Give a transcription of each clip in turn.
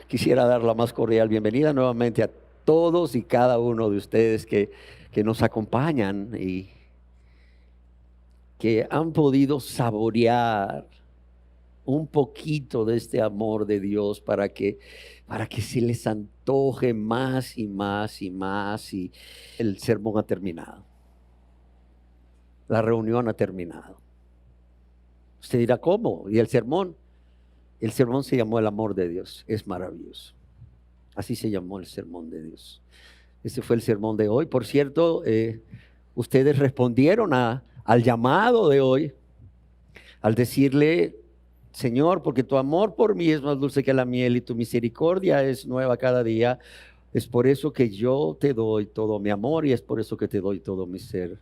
Quisiera dar la más cordial bienvenida nuevamente a todos y cada uno de ustedes que nos acompañan y que han podido saborear un poquito de este amor de Dios para que se les antoje más y más y más. Y el sermón ha terminado. La reunión ha terminado. Usted dirá, ¿cómo? ¿Y el sermón? El sermón se llamó el amor de Dios. Es maravilloso. Así se llamó el sermón de Dios. Ese fue el sermón de hoy. Por cierto, ustedes respondieron al llamado de hoy al decirle: Señor, porque tu amor por mí es más dulce que la miel y tu misericordia es nueva cada día. Es por eso que yo te doy todo mi amor y es por eso que te doy todo mi ser.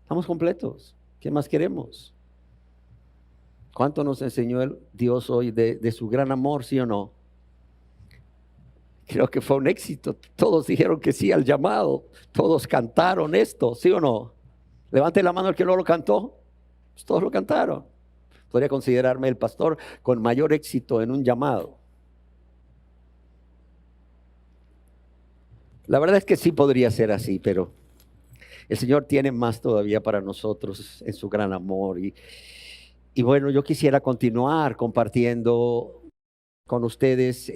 Estamos completos. ¿Qué más queremos? ¿Cuánto nos enseñó Dios hoy de su gran amor, sí o no? Creo que fue un éxito. Todos dijeron que sí al llamado. Todos cantaron esto, ¿sí o no? Levante la mano el que no lo cantó. Pues todos lo cantaron. Podría considerarme el pastor con mayor éxito en un llamado. La verdad es que sí podría ser así, pero el Señor tiene más todavía para nosotros en su gran amor. Y bueno, yo quisiera continuar compartiendo con ustedes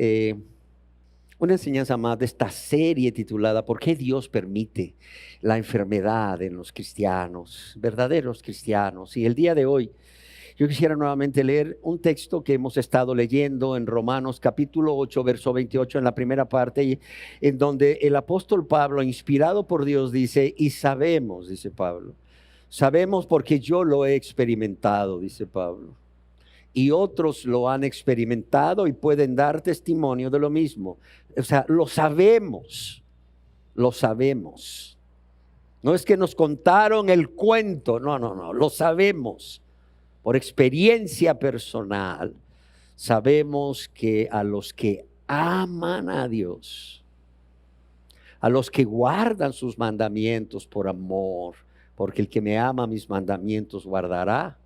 una enseñanza más de esta serie titulada ¿Por qué Dios permite la enfermedad en los cristianos, verdaderos cristianos? Y el día de hoy yo quisiera nuevamente leer un texto que hemos estado leyendo en Romanos capítulo 8, verso 28, en la primera parte, en donde el apóstol Pablo, inspirado por Dios, dice: y sabemos, dice Pablo, sabemos porque yo lo he experimentado, dice Pablo. Y otros lo han experimentado y pueden dar testimonio de lo mismo. O sea, lo sabemos, lo sabemos. No es que nos contaron el cuento, no, lo sabemos. Por experiencia personal, sabemos que a los que aman a Dios, a los que guardan sus mandamientos por amor, porque el que me ama mis mandamientos guardará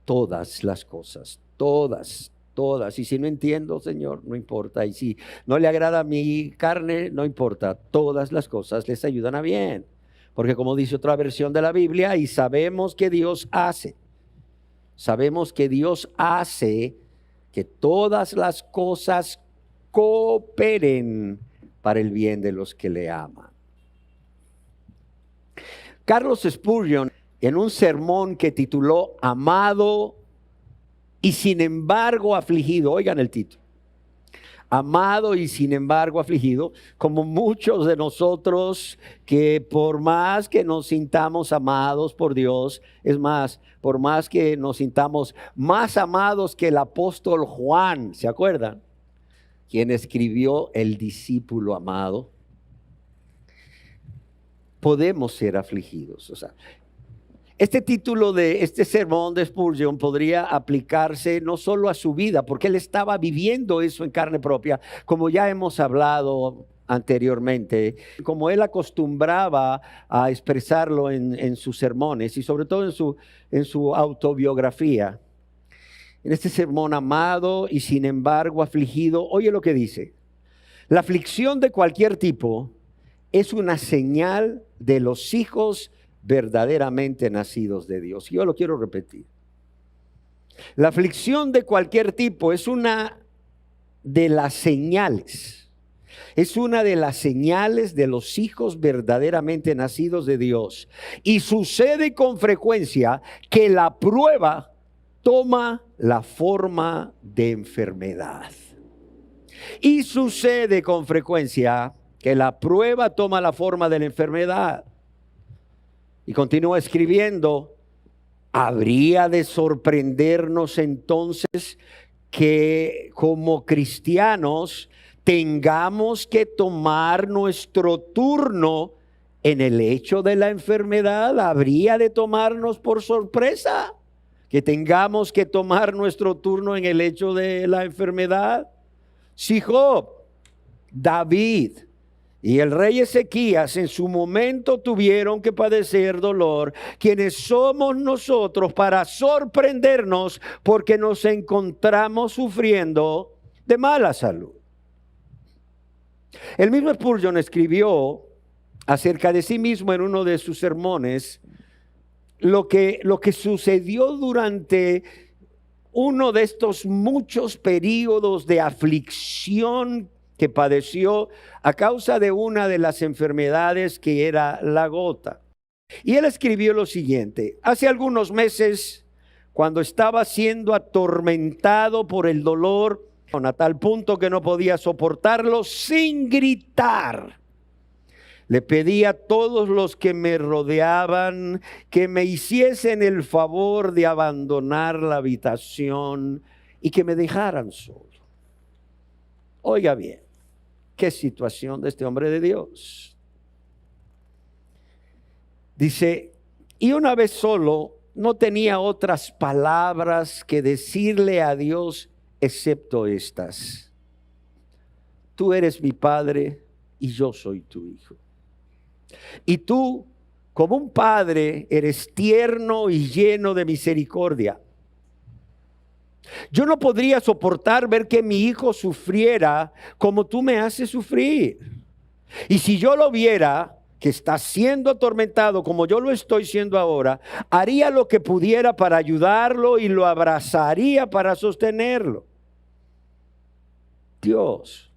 todas las cosas, todas. Y si no entiendo, Señor, no importa. Y si no le agrada a mi carne, no importa. Todas las cosas les ayudan a bien. Porque como dice otra versión de la Biblia, y sabemos que Dios hace que todas las cosas cooperen para el bien de los que le aman. Carlos Spurgeon, en un sermón que tituló Amado y sin embargo afligido, oigan el título, amado y sin embargo afligido, como muchos de nosotros que por más que nos sintamos amados por Dios, es más, por más que nos sintamos más amados que el apóstol Juan, ¿se acuerdan? Quien escribió El discípulo amado, podemos ser afligidos. O sea, este título de este sermón de Spurgeon podría aplicarse no solo a su vida, porque él estaba viviendo eso en carne propia, como ya hemos hablado anteriormente, como él acostumbraba a expresarlo en sus sermones y sobre todo en su autobiografía. En este sermón, amado y sin embargo afligido, oye lo que dice: la aflicción de cualquier tipo es una señal de los hijos verdaderamente nacidos de Dios. Yo lo quiero repetir. La aflicción de cualquier tipo es una de las señales. Es una de las señales de los hijos verdaderamente nacidos de Dios. Y sucede con frecuencia que la prueba toma la forma de enfermedad. Y sucede con frecuencia que la prueba toma la forma de la enfermedad. Y continúa escribiendo: ¿habría de sorprendernos entonces que como cristianos tengamos que tomar nuestro turno en el hecho de la enfermedad? ¿Habría de tomarnos por sorpresa que tengamos que tomar nuestro turno en el hecho de la enfermedad? Si Job, David y el rey Ezequías en su momento tuvieron que padecer dolor, ¿quiénes somos nosotros para sorprendernos porque nos encontramos sufriendo de mala salud? El mismo Spurgeon escribió acerca de sí mismo en uno de sus sermones lo que sucedió durante uno de estos muchos periodos de aflicción que padeció a causa de una de las enfermedades que era la gota. Y él escribió lo siguiente: hace algunos meses, cuando estaba siendo atormentado por el dolor a tal punto que no podía soportarlo, sin gritar, le pedí a todos los que me rodeaban que me hiciesen el favor de abandonar la habitación y que me dejaran solo. Oiga bien, qué situación de este hombre de Dios. Dice, y una vez solo, no tenía otras palabras que decirle a Dios excepto estas: tú eres mi padre y yo soy tu hijo. Y tú, como un padre, eres tierno y lleno de misericordia. Yo no podría soportar ver que mi hijo sufriera como tú me haces sufrir. Y si yo lo viera que está siendo atormentado como yo lo estoy siendo ahora, haría lo que pudiera para ayudarlo y lo abrazaría para sostenerlo. Dios,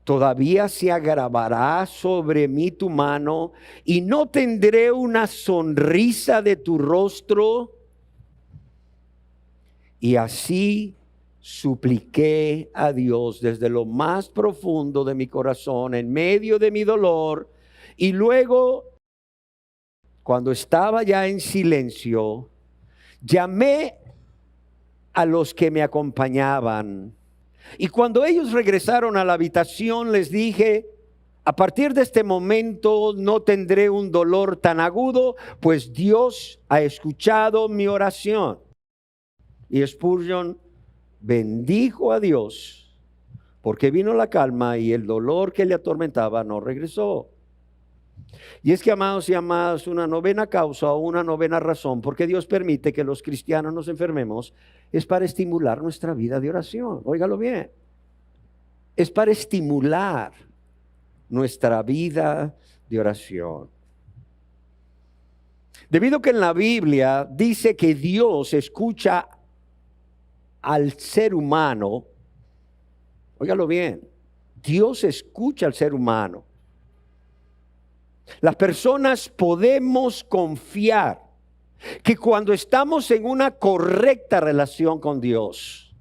¿todavía se agravará sobre mí tu mano y no tendré una sonrisa de tu rostro? Y así supliqué a Dios desde lo más profundo de mi corazón, en medio de mi dolor. Y luego, cuando estaba ya en silencio, llamé a los que me acompañaban. Y cuando ellos regresaron a la habitación, les dije: a partir de este momento no tendré un dolor tan agudo, pues Dios ha escuchado mi oración. Y Spurgeon bendijo a Dios porque vino la calma y el dolor que le atormentaba no regresó. Y es que, amados y amadas, una novena causa o una novena razón por qué Dios permite que los cristianos nos enfermemos es para estimular nuestra vida de oración. Óigalo bien. Es para estimular nuestra vida de oración. Debido a que en la Biblia dice que Dios escucha al ser humano, óigalo bien, Dios escucha al ser humano. Las personas podemos confiar que cuando estamos en una correcta relación con Dios,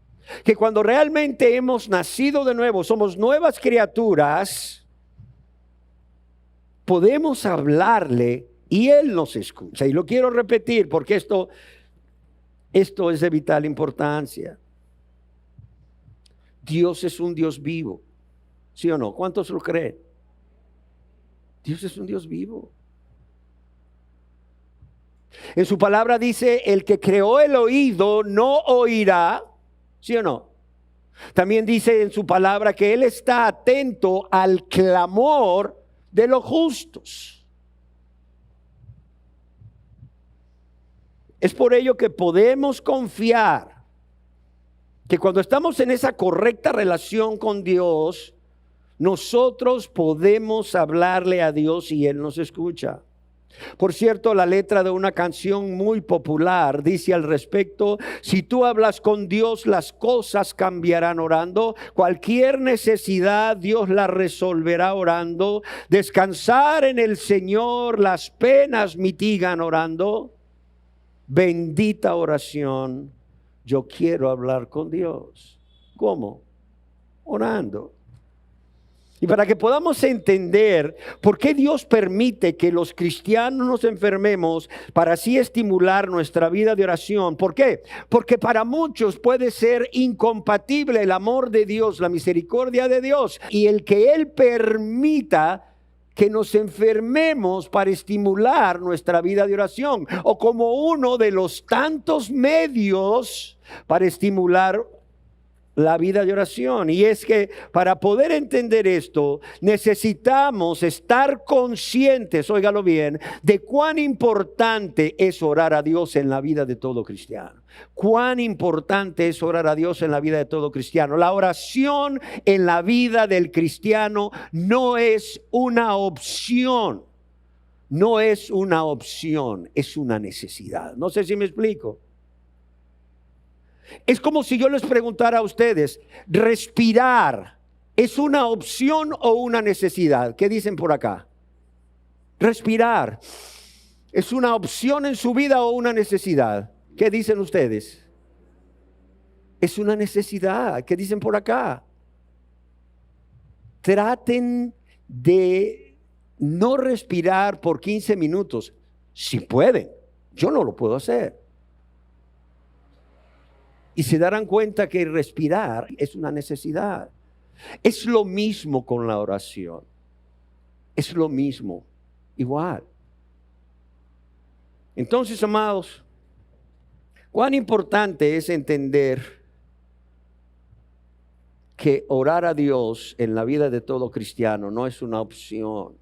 que cuando realmente hemos nacido de nuevo, somos nuevas criaturas, podemos hablarle y Él nos escucha. Y lo quiero repetir porque esto es de vital importancia. Dios es un Dios vivo, ¿sí o no? ¿Cuántos lo creen? Dios es un Dios vivo. En su palabra dice: el que creó el oído no oirá, ¿sí o no? También dice en su palabra que Él está atento al clamor de los justos. Es por ello que podemos confiar que cuando estamos en esa correcta relación con Dios, nosotros podemos hablarle a Dios y Él nos escucha. Por cierto, la letra de una canción muy popular dice al respecto: si tú hablas con Dios, las cosas cambiarán orando. Cualquier necesidad Dios la resolverá orando. Descansar en el Señor, las penas mitigan orando. Bendita oración. Yo quiero hablar con Dios. ¿Cómo? Orando. Y para que podamos entender por qué Dios permite que los cristianos nos enfermemos para así estimular nuestra vida de oración. ¿Por qué? Porque para muchos puede ser incompatible el amor de Dios, la misericordia de Dios y el que Él permita que nos enfermemos para estimular nuestra vida de oración, o como uno de los tantos medios para estimular la vida de oración. Y es que para poder entender esto, necesitamos estar conscientes, óigalo bien, de cuán importante es orar a Dios en la vida de todo cristiano. Cuán importante es orar a Dios en la vida de todo cristiano. La oración en la vida del cristiano no es una opción. No es una opción, es una necesidad. No sé si me explico. Es como si yo les preguntara a ustedes, ¿respirar es una opción o una necesidad? ¿Qué dicen por acá? Respirar, ¿es una opción en su vida o una necesidad? ¿Qué dicen ustedes? Es una necesidad. ¿Qué dicen por acá? Traten de no respirar por 15 minutos, si pueden. Yo no lo puedo hacer. Y se darán cuenta que respirar es una necesidad. Es lo mismo con la oración. Es lo mismo, igual. Entonces, amados, cuán importante es entender que orar a Dios en la vida de todo cristiano no es una opción,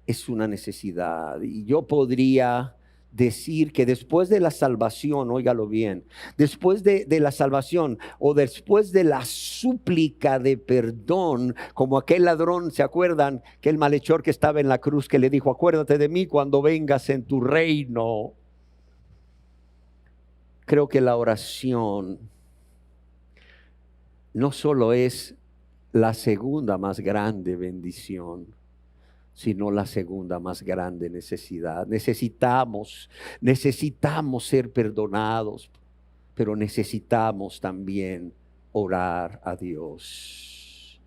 es una necesidad. Y yo podría decir que después de la salvación, óigalo bien, después de la salvación o después de la súplica de perdón, como aquel ladrón, ¿se acuerdan? Que el malhechor que estaba en la cruz que le dijo, acuérdate de mí cuando vengas en tu reino. Creo que la oración no solo es la segunda más grande bendición, sino la segunda más grande necesidad. Necesitamos ser perdonados, pero necesitamos también orar a Dios.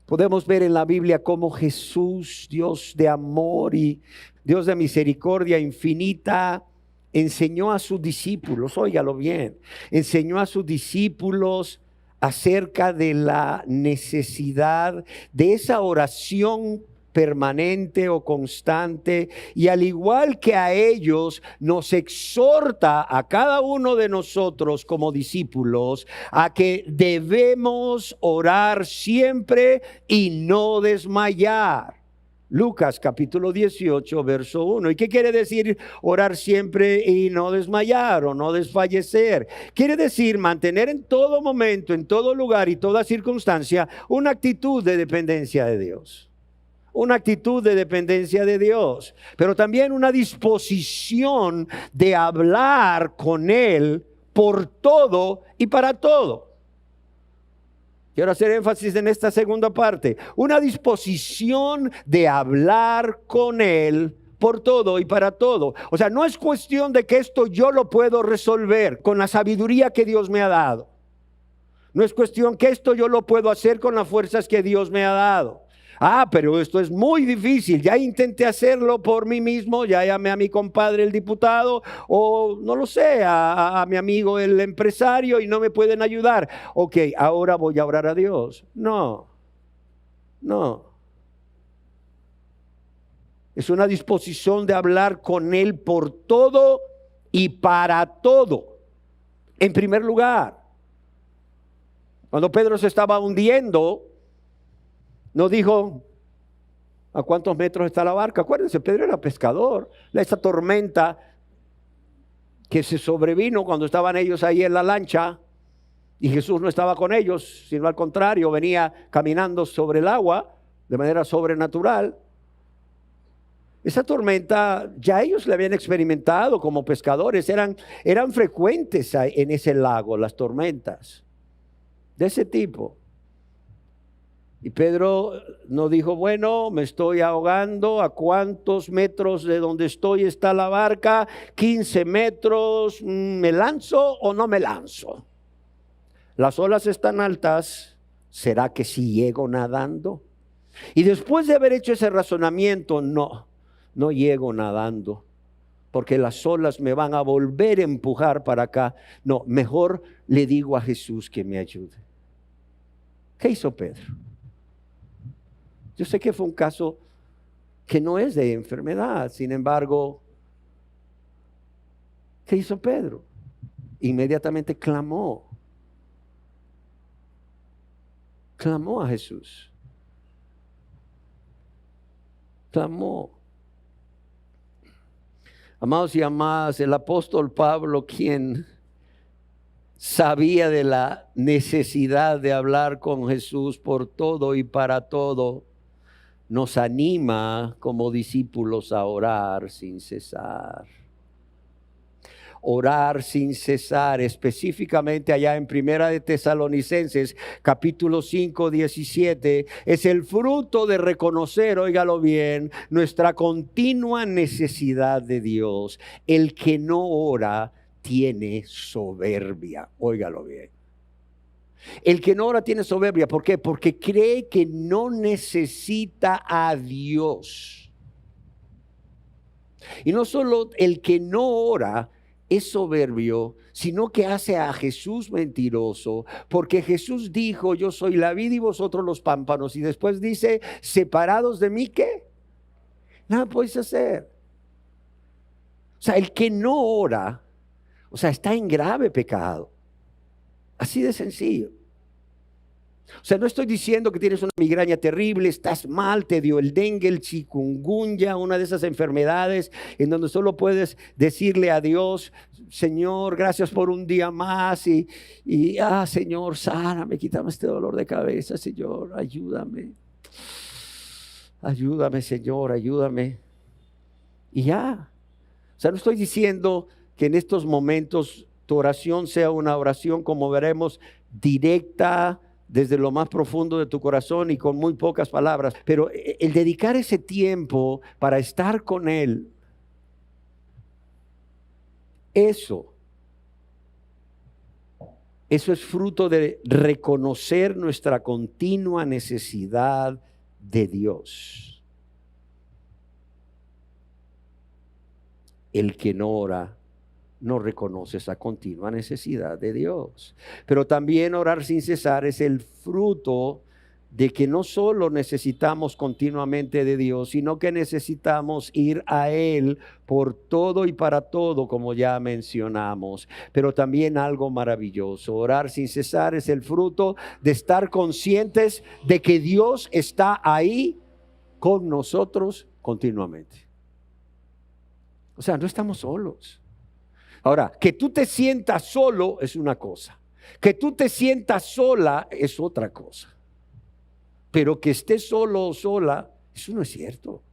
Podemos ver en la Biblia cómo Jesús, Dios de amor y Dios de misericordia infinita, enseñó a sus discípulos, óigalo bien, enseñó a sus discípulos acerca de la necesidad de esa oración permanente o constante, y al igual que a ellos nos exhorta a cada uno de nosotros como discípulos a que debemos orar siempre y no desmayar. Lucas capítulo 18 verso 1. ¿Y qué quiere decir orar siempre y no desmayar o no desfallecer? Quiere decir mantener en todo momento, en todo lugar y toda circunstancia una actitud de dependencia de Dios. Una actitud de dependencia de Dios, pero también una disposición de hablar con Él por todo y para todo. Quiero hacer énfasis en esta segunda parte. Una disposición de hablar con Él por todo y para todo. O sea, no es cuestión de que esto yo lo puedo resolver con la sabiduría que Dios me ha dado. No es cuestión que esto yo lo puedo hacer con las fuerzas que Dios me ha dado. Pero esto es muy difícil. Ya intenté hacerlo por mí mismo. Ya llamé a mi compadre el diputado, o no lo sé, a mi amigo el empresario, y no me pueden ayudar. Ok, ahora voy a orar a Dios. No. Es una disposición de hablar con Él por todo y para todo. En primer lugar, cuando Pedro se estaba hundiendo, no dijo, ¿a cuántos metros está la barca? Acuérdense, Pedro era pescador. Esa tormenta que se sobrevino cuando estaban ellos ahí en la lancha y Jesús no estaba con ellos, sino al contrario, venía caminando sobre el agua de manera sobrenatural. Esa tormenta ya ellos la habían experimentado como pescadores. Eran frecuentes en ese lago las tormentas de ese tipo. Y Pedro no dijo, bueno, me estoy ahogando, ¿a cuántos metros de donde estoy está la barca? 15 metros, ¿me lanzo o no me lanzo? Las olas están altas, ¿será que sí llego nadando? Y después de haber hecho ese razonamiento, no llego nadando, porque las olas me van a volver a empujar para acá. No, mejor le digo a Jesús que me ayude. ¿Qué hizo Pedro? Yo sé que fue un caso que no es de enfermedad, sin embargo, ¿qué hizo Pedro? Inmediatamente clamó. clamó a Jesús. Clamó. Amados y amadas, el apóstol Pablo, quien sabía de la necesidad de hablar con Jesús por todo y para todo, nos anima como discípulos a orar sin cesar. Orar sin cesar, específicamente allá en Primera de Tesalonicenses, capítulo 5, 17, es el fruto de reconocer, óigalo bien, nuestra continua necesidad de Dios. El que no ora tiene soberbia, óigalo bien. El que no ora tiene soberbia, ¿por qué? Porque cree que no necesita a Dios. Y no solo el que no ora es soberbio, sino que hace a Jesús mentiroso, porque Jesús dijo, yo soy la vid y vosotros los pámpanos, y después dice, separados de mí, ¿qué? Nada podéis hacer. O sea, el que no ora, o sea, está en grave pecado. Así de sencillo. O sea, no estoy diciendo que tienes una migraña terrible, estás mal, te dio el dengue, el chikungunya, una de esas enfermedades en donde solo puedes decirle a Dios, Señor, gracias por un día más y Señor, sáname, quítame este dolor de cabeza, Señor, ayúdame. Ayúdame, Señor, ayúdame. Y ya. O sea, no estoy diciendo que en estos momentos tu oración sea una oración, como veremos, directa, desde lo más profundo de tu corazón y con muy pocas palabras, pero el dedicar ese tiempo para estar con Él, eso es fruto de reconocer nuestra continua necesidad de Dios. El que no ora no reconoce esa continua necesidad de Dios. Pero también orar sin cesar es el fruto de que no solo necesitamos continuamente de Dios, sino que necesitamos ir a Él por todo y para todo, como ya mencionamos. Pero también algo maravilloso, orar sin cesar es el fruto de estar conscientes de que Dios está ahí con nosotros continuamente. O sea, no estamos solos. Ahora, que tú te sientas solo es una cosa, que tú te sientas sola es otra cosa, pero que estés solo o sola, eso no es cierto.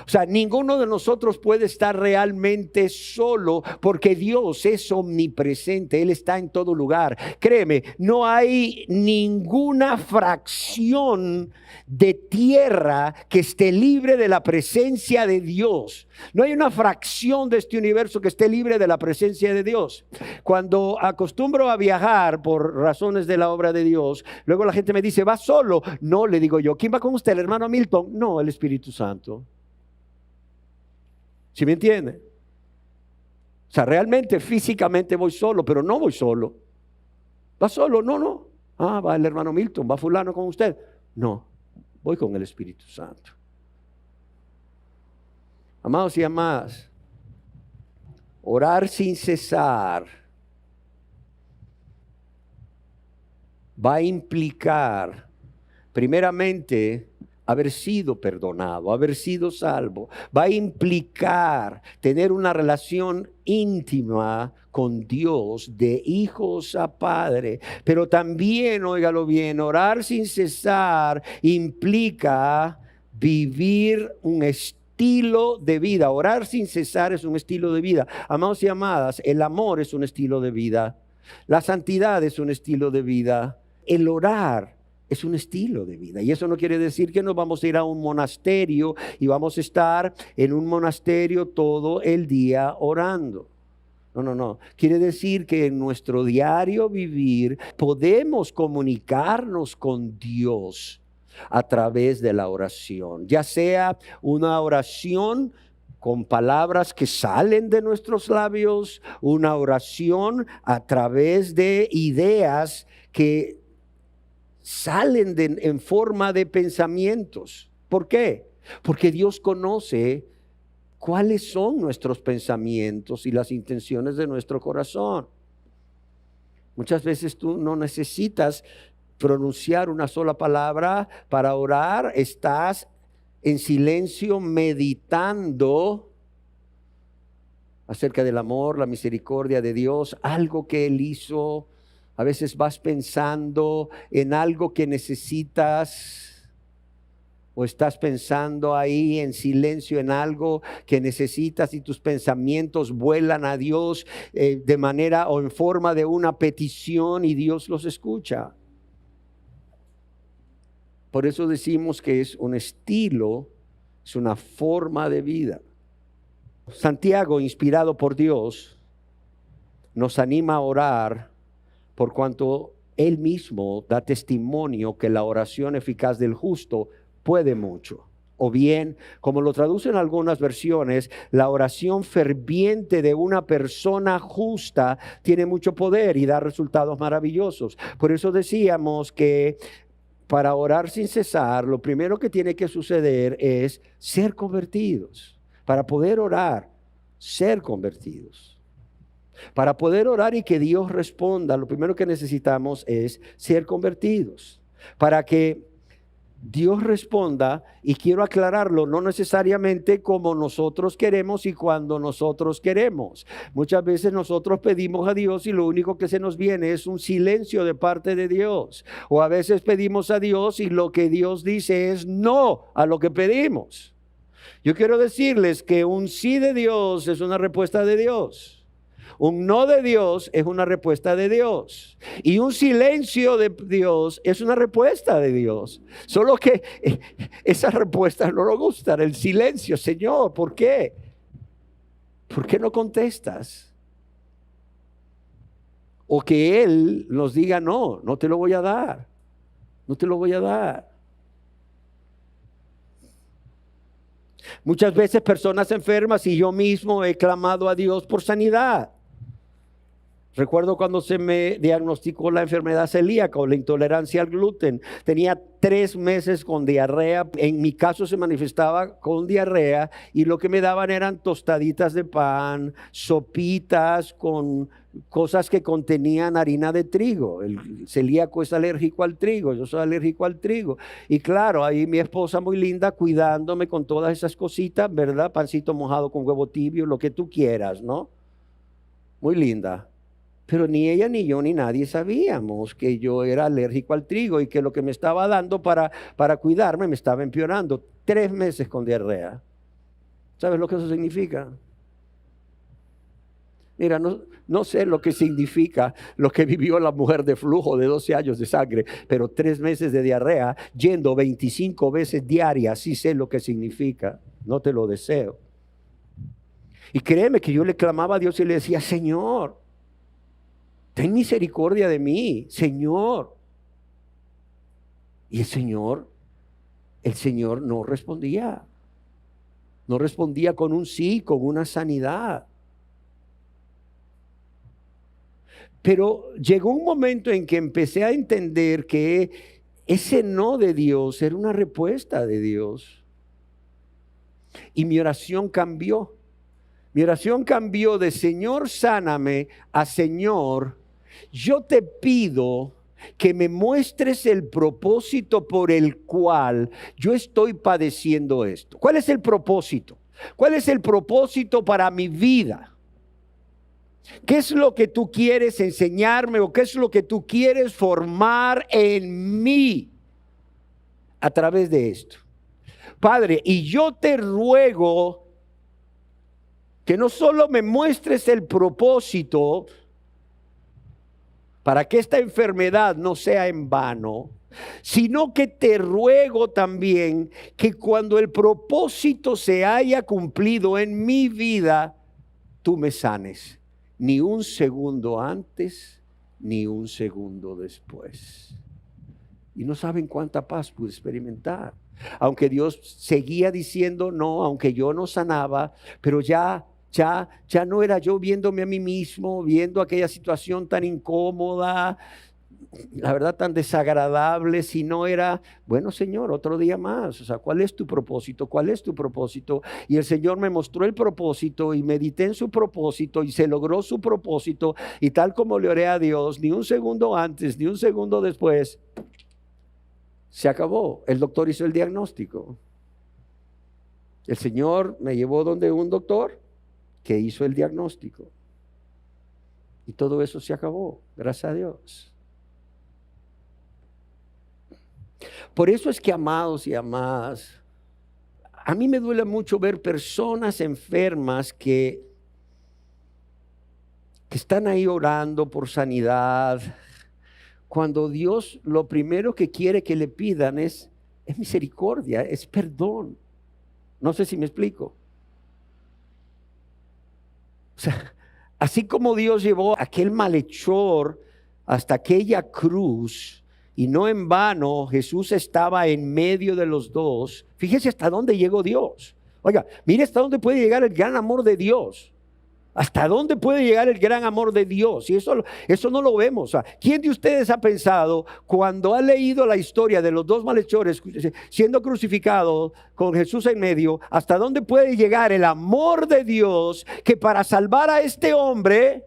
O sea, ninguno de nosotros puede estar realmente solo porque Dios es omnipresente, Él está en todo lugar. Créeme, no hay ninguna fracción de tierra que esté libre de la presencia de Dios. No hay una fracción de este universo que esté libre de la presencia de Dios. Cuando acostumbro a viajar por razones de la obra de Dios, luego la gente me dice, ¿va solo? No, le digo yo, ¿quién va con usted? ¿El hermano Milton? No, el Espíritu Santo. ¿Sí me entiende? O sea, realmente físicamente voy solo, pero no voy solo. ¿Va solo? No. Ah, va el hermano Milton, va fulano con usted. No, voy con el Espíritu Santo. Amados y amadas, orar sin cesar va a implicar, primeramente, haber sido perdonado, haber sido salvo. Va a implicar tener una relación íntima con Dios, de hijos a padre. Pero también, óigalo bien, orar sin cesar implica vivir un estilo de vida. Orar sin cesar es un estilo de vida. Amados y amadas, el amor es un estilo de vida. La santidad es un estilo de vida. El orar es un estilo de vida, y eso no quiere decir que nos vamos a ir a un monasterio y vamos a estar en un monasterio todo el día orando. No. Quiere decir que en nuestro diario vivir podemos comunicarnos con Dios a través de la oración, ya sea una oración con palabras que salen de nuestros labios, una oración a través de ideas que salen en forma de pensamientos. ¿Por qué? Porque Dios conoce cuáles son nuestros pensamientos y las intenciones de nuestro corazón. Muchas veces tú no necesitas pronunciar una sola palabra para orar, estás en silencio meditando acerca del amor, la misericordia de Dios, algo que Él hizo. A veces vas pensando en algo que necesitas, o estás pensando ahí en silencio en algo que necesitas y tus pensamientos vuelan a Dios de manera o en forma de una petición y Dios los escucha. Por eso decimos que es un estilo, es una forma de vida. Santiago, inspirado por Dios, nos anima a orar por cuanto él mismo da testimonio que la oración eficaz del justo puede mucho. O bien, como lo traducen algunas versiones, la oración ferviente de una persona justa tiene mucho poder y da resultados maravillosos. Por eso decíamos que para orar sin cesar, lo primero que tiene que suceder es ser convertidos. Para poder orar, ser convertidos. Para poder orar y que Dios responda, lo primero que necesitamos es ser convertidos. Para que Dios responda, y quiero aclararlo, no necesariamente como nosotros queremos y cuando nosotros queremos. Muchas veces nosotros pedimos a Dios y lo único que se nos viene es un silencio de parte de Dios. O a veces pedimos a Dios y lo que Dios dice es no a lo que pedimos. Yo quiero decirles que un sí de Dios es una respuesta de Dios. Un no de Dios es una respuesta de Dios. Y un silencio de Dios es una respuesta de Dios. Solo que esa respuesta no nos gusta. El silencio, Señor, ¿por qué? ¿Por qué no contestas? O que Él nos diga, no, no te lo voy a dar. No te lo voy a dar. Muchas veces personas enfermas y yo mismo he clamado a Dios por sanidad. Recuerdo cuando se me diagnosticó la enfermedad celíaca o la intolerancia al gluten. Tenía 3 meses con diarrea. En mi caso se manifestaba con diarrea y lo que me daban eran tostaditas de pan, sopitas con cosas que contenían harina de trigo. El celíaco es alérgico al trigo, yo soy alérgico al trigo. Y claro, ahí mi esposa muy linda cuidándome con todas esas cositas, ¿verdad? Pancito mojado con huevo tibio, lo que tú quieras, ¿no? Muy linda. Pero ni ella, ni yo, ni nadie sabíamos que yo era alérgico al trigo y que lo que me estaba dando para cuidarme me estaba empeorando. 3 meses con diarrea. ¿Sabes lo que eso significa? Mira, no sé lo que significa lo que vivió la mujer de flujo de 12 años de sangre, pero 3 meses de diarrea, yendo 25 veces diarias, sí sé lo que significa. No te lo deseo. Y créeme que yo le clamaba a Dios y le decía, Señor, ten misericordia de mí, Señor. Y el Señor no respondía. No respondía con un sí, con una sanidad. Pero llegó un momento en que empecé a entender que ese no de Dios era una respuesta de Dios. Y mi oración cambió. Mi oración cambió de Señor, sáname, a Señor, yo te pido que me muestres el propósito por el cual yo estoy padeciendo esto. ¿Cuál es el propósito? ¿Cuál es el propósito para mi vida? ¿Qué es lo que tú quieres enseñarme o qué es lo que tú quieres formar en mí a través de esto? Padre, y yo te ruego que no solo me muestres el propósito para que esta enfermedad no sea en vano, sino que te ruego también que cuando el propósito se haya cumplido en mi vida, tú me sanes. Ni un segundo antes, ni un segundo después. Y no saben cuánta paz pude experimentar. Aunque Dios seguía diciendo no, aunque yo no sanaba, pero ya no era yo viéndome a mí mismo, viendo aquella situación tan incómoda. la verdad, tan desagradable, si no era, bueno, Señor, otro día más. O sea, ¿cuál es tu propósito? ¿Cuál es tu propósito? Y el Señor me mostró el propósito y medité en su propósito y se logró su propósito. Y tal como le oré a Dios, ni un segundo antes, ni un segundo después, se acabó. El doctor hizo el diagnóstico. El Señor me llevó donde un doctor que hizo el diagnóstico. Y todo eso se acabó, gracias a Dios. Por eso es que, amados y amadas, a mí me duele mucho ver personas enfermas que están ahí orando por sanidad, cuando Dios lo primero que quiere que le pidan es misericordia, es perdón. No sé si me explico. O sea, así como Dios llevó a aquel malhechor hasta aquella cruz, y no en vano Jesús estaba en medio de los dos. Fíjese hasta dónde llegó Dios. Oiga, mire hasta dónde puede llegar el gran amor de Dios. ¿Hasta dónde puede llegar el gran amor de Dios? Y eso no lo vemos. O sea, ¿quién de ustedes ha pensado cuando ha leído la historia de los dos malhechores siendo crucificados con Jesús en medio, hasta dónde puede llegar el amor de Dios que para salvar a este hombre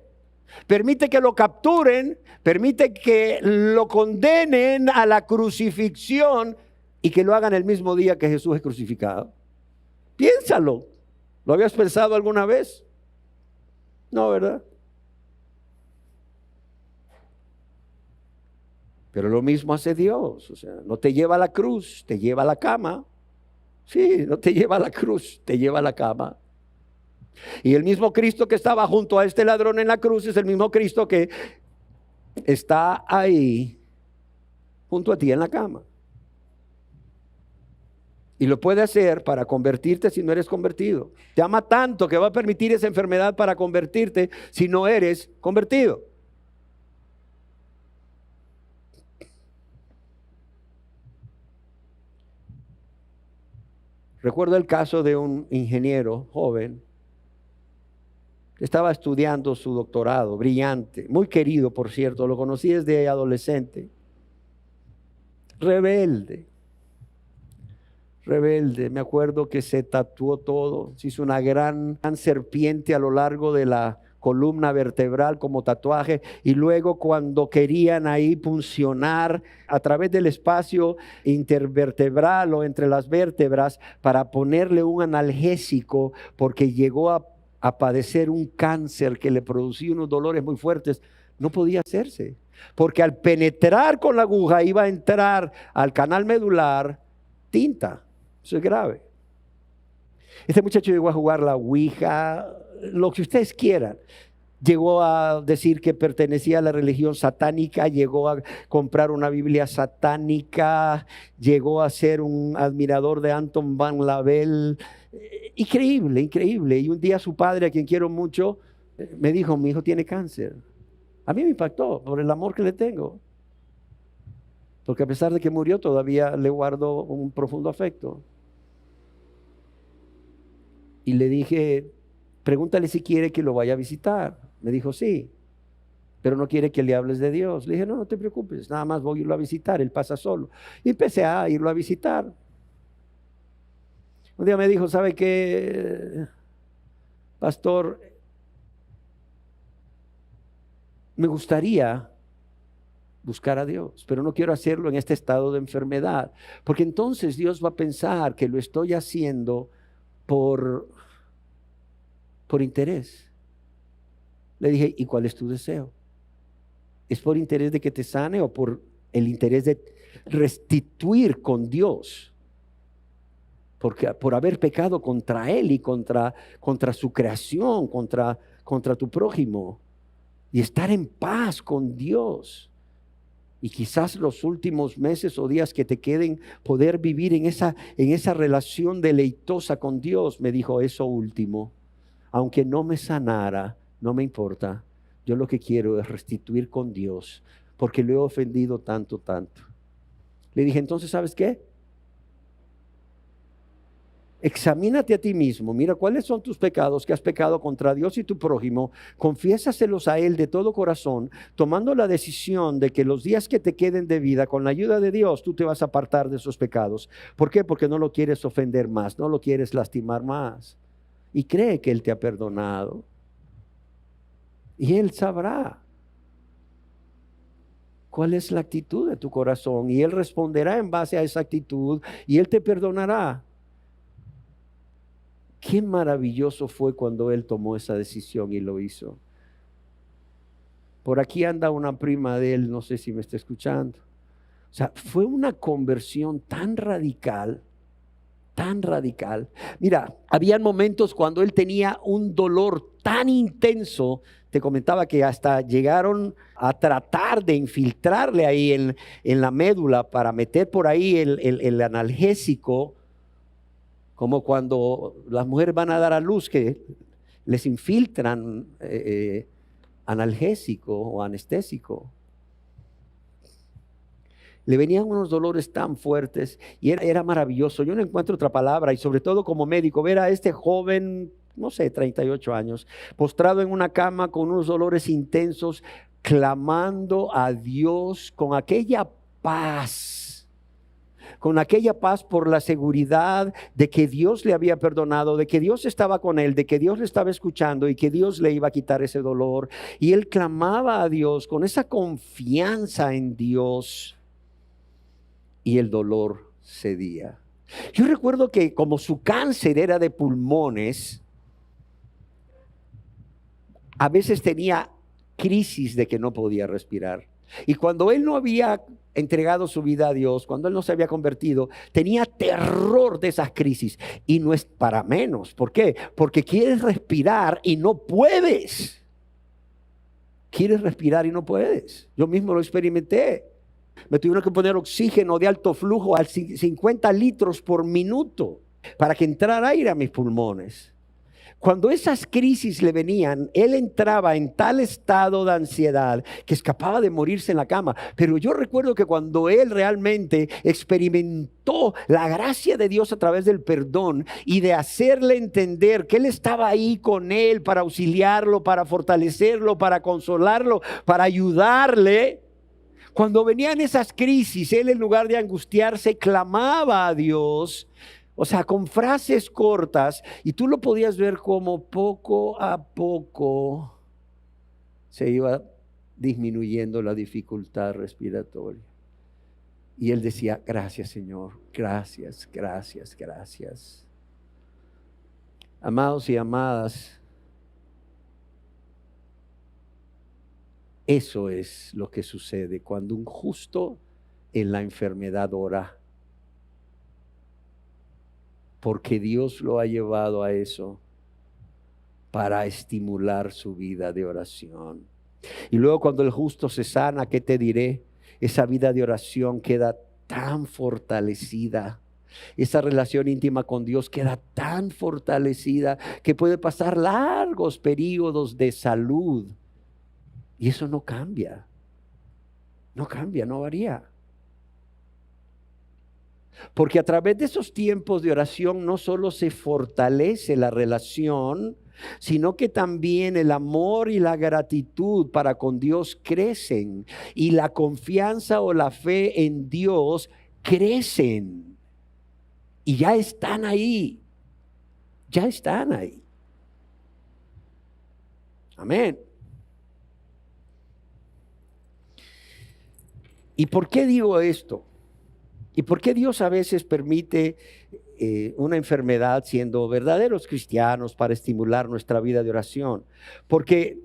permite que lo capturen, permite que lo condenen a la crucifixión y que lo hagan el mismo día que Jesús es crucificado? Piénsalo. ¿Lo habías pensado alguna vez? No, ¿verdad? Pero lo mismo hace Dios. O sea, no te lleva a la cruz, te lleva a la cama. Sí, no te lleva a la cruz, te lleva a la cama. Y el mismo Cristo que estaba junto a este ladrón en la cruz es el mismo Cristo que está ahí junto a ti en la cama. Y lo puede hacer para convertirte si no eres convertido. Te ama tanto que va a permitir esa enfermedad para convertirte si no eres convertido. Recuerdo el caso de un ingeniero joven que estaba estudiando su doctorado, brillante, muy querido, por cierto, lo conocí desde adolescente. Rebelde. Me acuerdo que se tatuó todo, se hizo una gran serpiente a lo largo de la columna vertebral como tatuaje, y luego cuando querían ahí puncionar a través del espacio intervertebral o entre las vértebras para ponerle un analgésico porque llegó a padecer un cáncer que le producía unos dolores muy fuertes, no podía hacerse, porque al penetrar con la aguja iba a entrar al canal medular tinta. Eso es grave. Este muchacho llegó a jugar la ouija, lo que ustedes quieran. Llegó a decir que pertenecía a la religión satánica, llegó a comprar una Biblia satánica, llegó a ser un admirador de Anton van Lavelle. Increíble, increíble. Y un día su padre, a quien quiero mucho, me dijo: mi hijo tiene cáncer. A mí me impactó por el amor que le tengo. Porque a pesar de que murió, todavía le guardo un profundo afecto. Y le dije: pregúntale si quiere que lo vaya a visitar. Me dijo: sí, pero no quiere que le hables de Dios. Le dije: no, no te preocupes, nada más voy a irlo a visitar, él pasa solo. Y empecé a irlo a visitar. Un día me dijo: ¿sabe qué, pastor? Me gustaría buscar a Dios, pero no quiero hacerlo en este estado de enfermedad, porque entonces Dios va a pensar que lo estoy haciendo por interés. Le dije: ¿y cuál es tu deseo? ¿Es por interés de que te sane o por el interés de restituir con Dios? Porque por haber pecado contra Él y contra su creación, contra tu prójimo, y estar en paz con Dios. Y quizás los últimos meses o días que te queden, poder vivir en esa relación deleitosa con Dios. Me dijo: eso último, aunque no me sanara, no me importa. Yo lo que quiero es restituir con Dios, porque lo he ofendido tanto. Le dije: entonces, ¿sabes qué? Examínate a ti mismo, mira cuáles son tus pecados que has pecado contra Dios y tu prójimo, confiésaselos a Él de todo corazón, tomando la decisión de que los días que te queden de vida, con la ayuda de Dios, tú te vas a apartar de esos pecados. ¿Por qué? Porque no lo quieres ofender más, no lo quieres lastimar más. Y cree que Él te ha perdonado. Y Él sabrá cuál es la actitud de tu corazón, y Él responderá en base a esa actitud, y Él te perdonará. Qué maravilloso fue cuando él tomó esa decisión y lo hizo. Por aquí anda una prima de él, no sé si me está escuchando. O sea, fue una conversión tan radical, tan radical. Mira, habían momentos cuando él tenía un dolor tan intenso. Te comentaba que hasta llegaron a tratar de infiltrarle ahí en la médula para meter por ahí el analgésico. Como cuando las mujeres van a dar a luz, que les infiltran analgésico o anestésico. Le venían unos dolores tan fuertes y era maravilloso. Yo no encuentro otra palabra, y sobre todo como médico, ver a este joven, no sé, 38 años, postrado en una cama con unos dolores intensos, clamando a Dios con aquella paz. Con aquella paz por la seguridad de que Dios le había perdonado, de que Dios estaba con él, de que Dios le estaba escuchando y que Dios le iba a quitar ese dolor. Y él clamaba a Dios con esa confianza en Dios, y el dolor cedía. Yo recuerdo que como su cáncer era de pulmones, a veces tenía crisis de que no podía respirar. Y cuando él no había entregado su vida a Dios, cuando él no se había convertido, tenía terror de esas crisis. Y no es para menos. ¿Por qué? Porque quieres respirar y no puedes. Quieres respirar y no puedes. Yo mismo lo experimenté. Me tuvieron que poner oxígeno de alto flujo a 50 litros por minuto para que entrara aire a mis pulmones. Cuando esas crisis le venían, él entraba en tal estado de ansiedad que escapaba de morirse en la cama. Pero yo recuerdo que cuando él realmente experimentó la gracia de Dios a través del perdón y de hacerle entender que él estaba ahí con él para auxiliarlo, para fortalecerlo, para consolarlo, para ayudarle. Cuando venían esas crisis, él en lugar de angustiarse, clamaba a Dios. O sea, con frases cortas, y tú lo podías ver como poco a poco se iba disminuyendo la dificultad respiratoria. Y él decía, gracias Señor, gracias, gracias, gracias. Amados y amadas, eso es lo que sucede cuando un justo en la enfermedad ora. Porque Dios lo ha llevado a eso para estimular su vida de oración. Y luego cuando el justo se sana, ¿qué te diré? Esa vida de oración queda tan fortalecida. Esa relación íntima con Dios queda tan fortalecida que puede pasar largos periodos de salud. Y eso no cambia. No cambia, no varía. Porque a través de esos tiempos de oración no solo se fortalece la relación, sino que también el amor y la gratitud para con Dios crecen, y la confianza o la fe en Dios crecen. Y ya están ahí. Ya están ahí. Amén. ¿Y por qué digo esto? ¿Y por qué Dios a veces permite una enfermedad siendo verdaderos cristianos para estimular nuestra vida de oración? Porque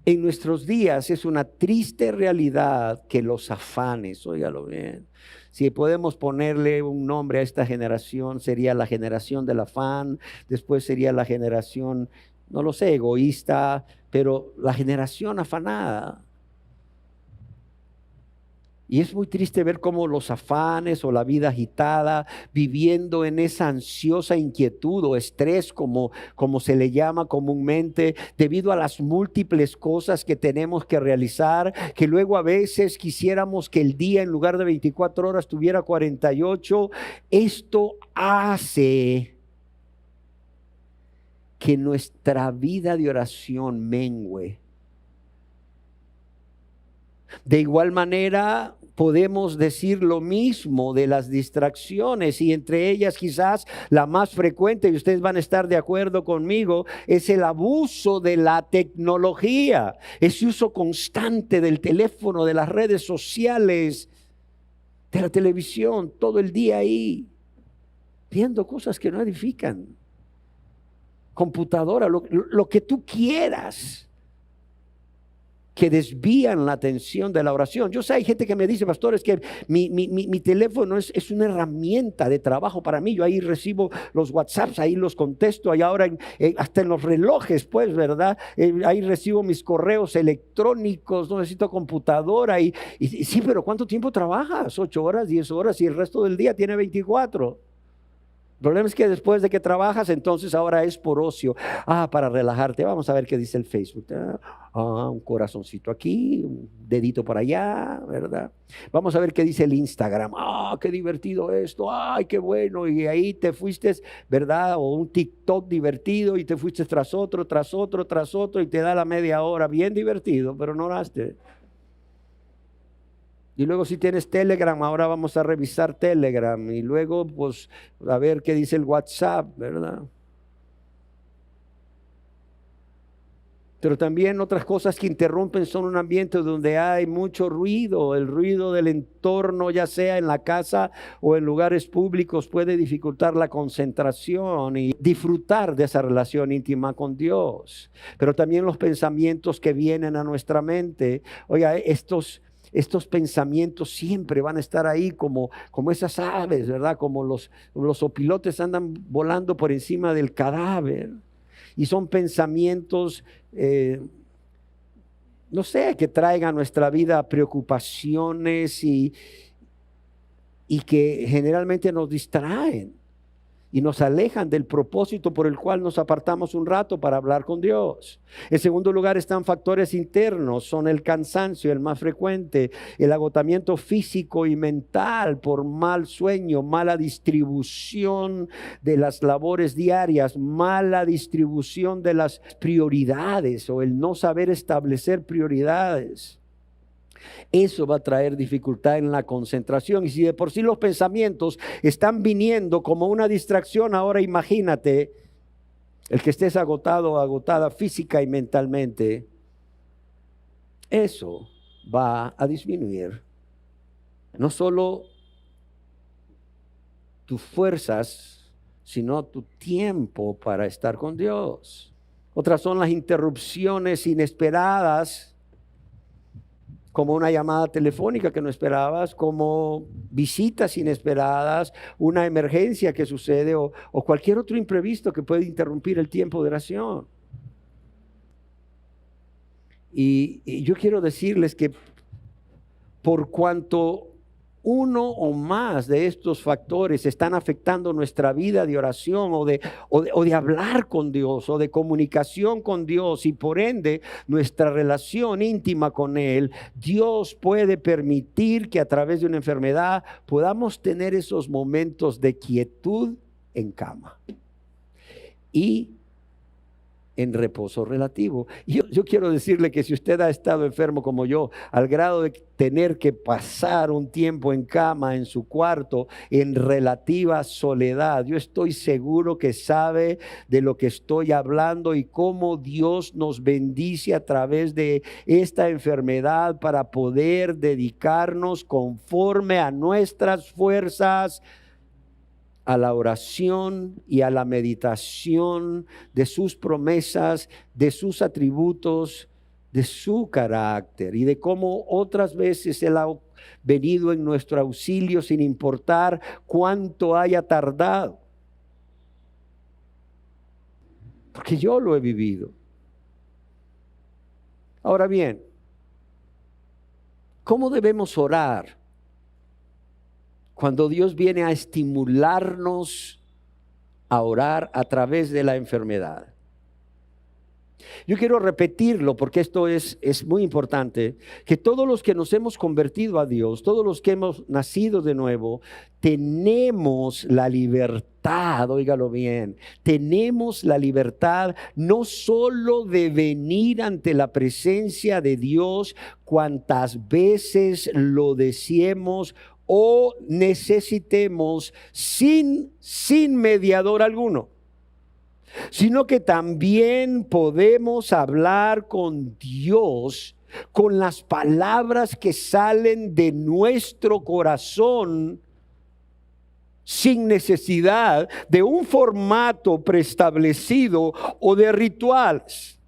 en nuestros días es una triste realidad que los afanes, óigalo bien, si podemos ponerle un nombre a esta generación, sería la generación del afán, después sería la generación, no lo sé, egoísta, pero la generación afanada. Y es muy triste ver cómo los afanes o la vida agitada, viviendo en esa ansiosa inquietud o estrés, como se le llama comúnmente, debido a las múltiples cosas que tenemos que realizar, que luego a veces quisiéramos que el día en lugar de 24 horas tuviera 48. Esto hace que nuestra vida de oración mengue. De igual manera, podemos decir lo mismo de las distracciones, y entre ellas quizás la más frecuente, y ustedes van a estar de acuerdo conmigo, es el abuso de la tecnología, ese uso constante del teléfono, de las redes sociales, de la televisión, todo el día ahí, viendo cosas que no edifican. Computadora, lo que tú quieras, que desvían la atención de la oración. Yo sé, hay gente que me dice, pastor, es que mi teléfono es una herramienta de trabajo para mí. Yo ahí recibo los WhatsApps, ahí los contesto, y ahora hasta en los relojes, pues, ¿verdad? Ahí recibo mis correos electrónicos, no necesito computadora. Y sí, pero ¿cuánto tiempo trabajas? 8 horas, 10 horas, y el resto del día tiene 24. El problema es que después de que trabajas, entonces ahora es por ocio. Para relajarte, vamos a ver qué dice el Facebook. Un corazoncito aquí, un dedito por allá, ¿verdad? Vamos a ver qué dice el Instagram. Qué divertido esto, ay, qué bueno. Y ahí te fuiste, ¿verdad? O un TikTok divertido y te fuiste tras otro, tras otro, tras otro, y te da la media hora, bien divertido, pero no oraste. Y luego si tienes Telegram, ahora vamos a revisar Telegram. Y luego pues a ver qué dice el WhatsApp, ¿verdad? Pero también otras cosas que interrumpen son un ambiente donde hay mucho ruido. El ruido del entorno, ya sea en la casa o en lugares públicos, puede dificultar la concentración y disfrutar de esa relación íntima con Dios. Pero también los pensamientos que vienen a nuestra mente. Oiga, estos pensamientos siempre van a estar ahí como esas aves, ¿verdad? Como los opilotes andan volando por encima del cadáver. Y son pensamientos, no sé, que traigan a nuestra vida preocupaciones y que generalmente nos distraen y nos alejan del propósito por el cual nos apartamos un rato para hablar con Dios. En segundo lugar están factores internos, son el cansancio, el más frecuente, el agotamiento físico y mental por mal sueño, mala distribución de las labores diarias, mala distribución de las prioridades o el no saber establecer prioridades. Eso va a traer dificultad en la concentración. Y si de por sí los pensamientos están viniendo como una distracción, ahora imagínate el que estés agotado o agotada física y mentalmente. Eso va a disminuir no solo tus fuerzas, sino tu tiempo para estar con Dios. Otras son las interrupciones inesperadas, como una llamada telefónica que no esperabas, como visitas inesperadas, una emergencia que sucede o cualquier otro imprevisto que puede interrumpir el tiempo de oración. Y yo quiero decirles que por cuanto uno o más de estos factores están afectando nuestra vida de oración o de hablar con Dios o de comunicación con Dios y por ende nuestra relación íntima con Él, Dios puede permitir que a través de una enfermedad podamos tener esos momentos de quietud en cama y en reposo relativo. Yo quiero decirle que si usted ha estado enfermo como yo, al grado de tener que pasar un tiempo en cama, en su cuarto, en relativa soledad, yo estoy seguro que sabe de lo que estoy hablando y cómo Dios nos bendice a través de esta enfermedad para poder dedicarnos conforme a nuestras fuerzas a la oración y a la meditación de sus promesas, de sus atributos, de su carácter y de cómo otras veces Él ha venido en nuestro auxilio sin importar cuánto haya tardado. Porque yo lo he vivido. Ahora bien, ¿cómo debemos orar cuando Dios viene a estimularnos a orar a través de la enfermedad. Yo quiero repetirlo porque esto es muy importante, que todos los que nos hemos convertido a Dios, todos los que hemos nacido de nuevo, tenemos la libertad, óigalo bien, tenemos la libertad no solo de venir ante la presencia de Dios cuantas veces lo deseemos o necesitemos sin mediador alguno, sino que también podemos hablar con Dios con las palabras que salen de nuestro corazón sin necesidad de un formato preestablecido o de rituales.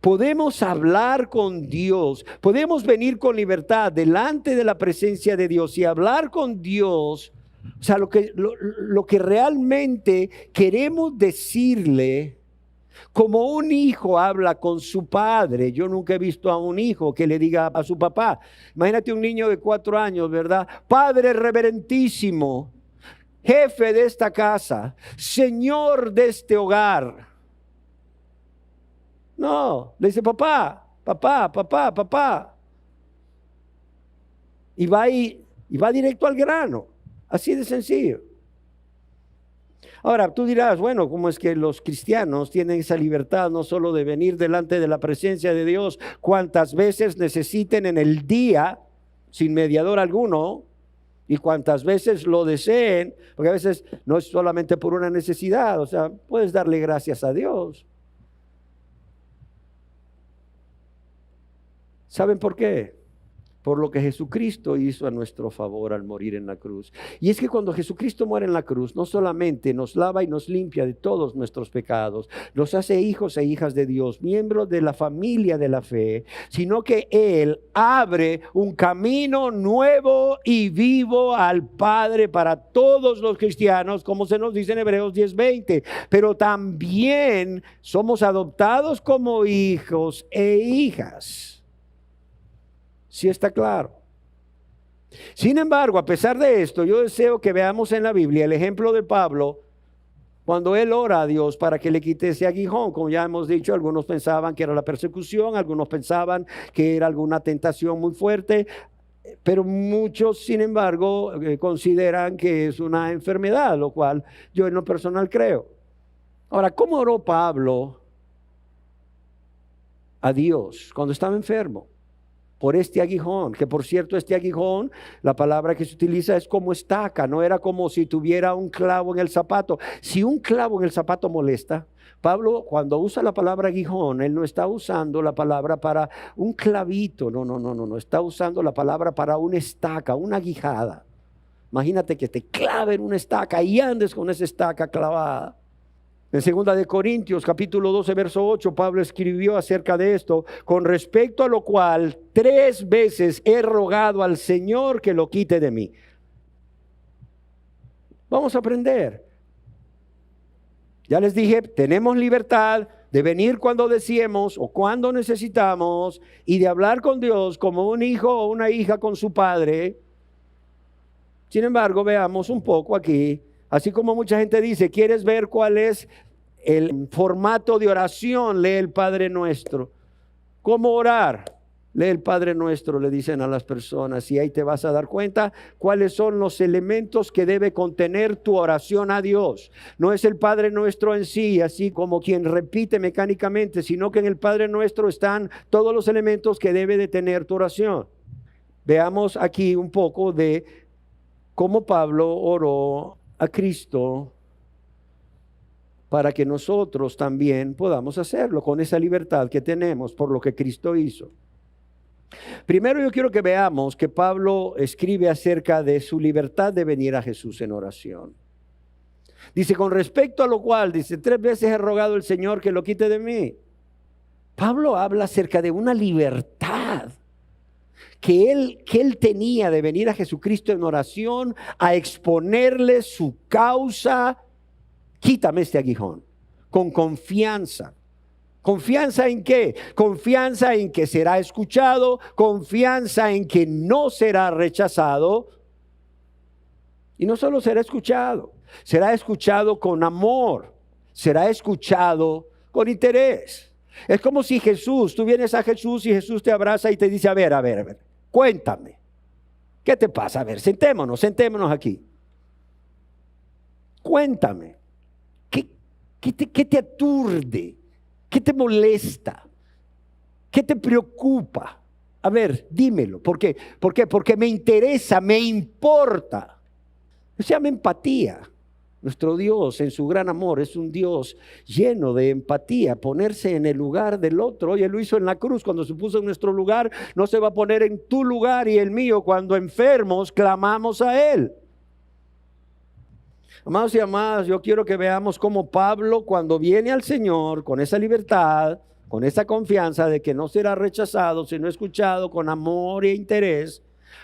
Podemos hablar con Dios, podemos venir con libertad delante de la presencia de Dios y hablar con Dios. O sea, lo que realmente queremos decirle, como un hijo habla con su padre. Yo nunca he visto a un hijo que le diga a su papá, imagínate un niño de 4 años, ¿verdad? Padre reverentísimo, jefe de esta casa, señor de este hogar. No, le dice papá, papá, papá, papá. Y va directo al grano. Así de sencillo. Ahora, tú dirás, bueno, ¿cómo es que los cristianos tienen esa libertad no solo de venir delante de la presencia de Dios cuantas veces necesiten en el día, sin mediador alguno, y cuantas veces lo deseen? Porque a veces no es solamente por una necesidad, o sea, puedes darle gracias a Dios. ¿Saben por qué? Por lo que Jesucristo hizo a nuestro favor al morir en la cruz. Y es que cuando Jesucristo muere en la cruz, no solamente nos lava y nos limpia de todos nuestros pecados, nos hace hijos e hijas de Dios, miembros de la familia de la fe, sino que Él abre un camino nuevo y vivo al Padre para todos los cristianos, como se nos dice en Hebreos 10:20. Pero también somos adoptados como hijos e hijas. Sí, está claro. Sin embargo, a pesar de esto, yo deseo que veamos en la Biblia el ejemplo de Pablo cuando él ora a Dios para que le quite ese aguijón. Como ya hemos dicho, algunos pensaban que era la persecución, algunos pensaban que era alguna tentación muy fuerte, pero muchos, sin embargo, consideran que es una enfermedad, lo cual yo en lo personal creo. Ahora, ¿cómo oró Pablo a Dios cuando estaba enfermo? Por este aguijón, que por cierto este aguijón, la palabra que se utiliza es como estaca, no era como si tuviera un clavo en el zapato. Si un clavo en el zapato molesta, Pablo cuando usa la palabra aguijón, él no está usando la palabra para un clavito, no, está usando la palabra para una estaca, una aguijada. Imagínate que te claven una estaca y andes con esa estaca clavada. En 2 Corintios capítulo 12 verso 8, Pablo escribió acerca de esto: con respecto a lo cual 3 veces he rogado al Señor que lo quite de mí. Vamos a aprender. Ya les dije, tenemos libertad de venir cuando deseemos o cuando necesitamos y de hablar con Dios como un hijo o una hija con su padre. Sin embargo, veamos un poco aquí. Así como mucha gente dice, ¿quieres ver cuál es el formato de oración? Lee el Padre Nuestro. ¿Cómo orar? Lee el Padre Nuestro, le dicen a las personas, y ahí te vas a dar cuenta cuáles son los elementos que debe contener tu oración a Dios. No es el Padre Nuestro en sí, así como quien repite mecánicamente, sino que en el Padre Nuestro están todos los elementos que debe de tener tu oración. Veamos aquí un poco de cómo Pablo oró a Cristo para que nosotros también podamos hacerlo con esa libertad que tenemos por lo que Cristo hizo. Primero yo quiero que veamos que Pablo escribe acerca de su libertad de venir a Jesús en oración. Dice, con respecto a lo cual, dice, 3 veces he rogado al Señor que lo quite de mí. Pablo habla acerca de una libertad que él tenía de venir a Jesucristo en oración a exponerle su causa. Quítame este aguijón, con confianza. ¿Confianza en qué? Confianza en que será escuchado, confianza en que no será rechazado, Y no solo será escuchado con amor, será escuchado con interés. Es como si tú vienes a Jesús y Jesús te abraza y te dice, a ver, cuéntame. ¿Qué te pasa? A ver, sentémonos aquí. Cuéntame. ¿Qué te aturde? ¿Qué te molesta? ¿Qué te preocupa? A ver, dímelo. ¿Por qué? Porque me interesa, me importa. Se llama empatía. Nuestro Dios, en su gran amor, es un Dios lleno de empatía, ponerse en el lugar del otro. Oye, lo hizo en la cruz cuando se puso en nuestro lugar, no se va a poner en tu lugar y el mío cuando enfermos clamamos a Él. Amados y amadas, yo quiero que veamos cómo Pablo, cuando viene al Señor con esa libertad, con esa confianza de que no será rechazado, sino escuchado con amor e interés,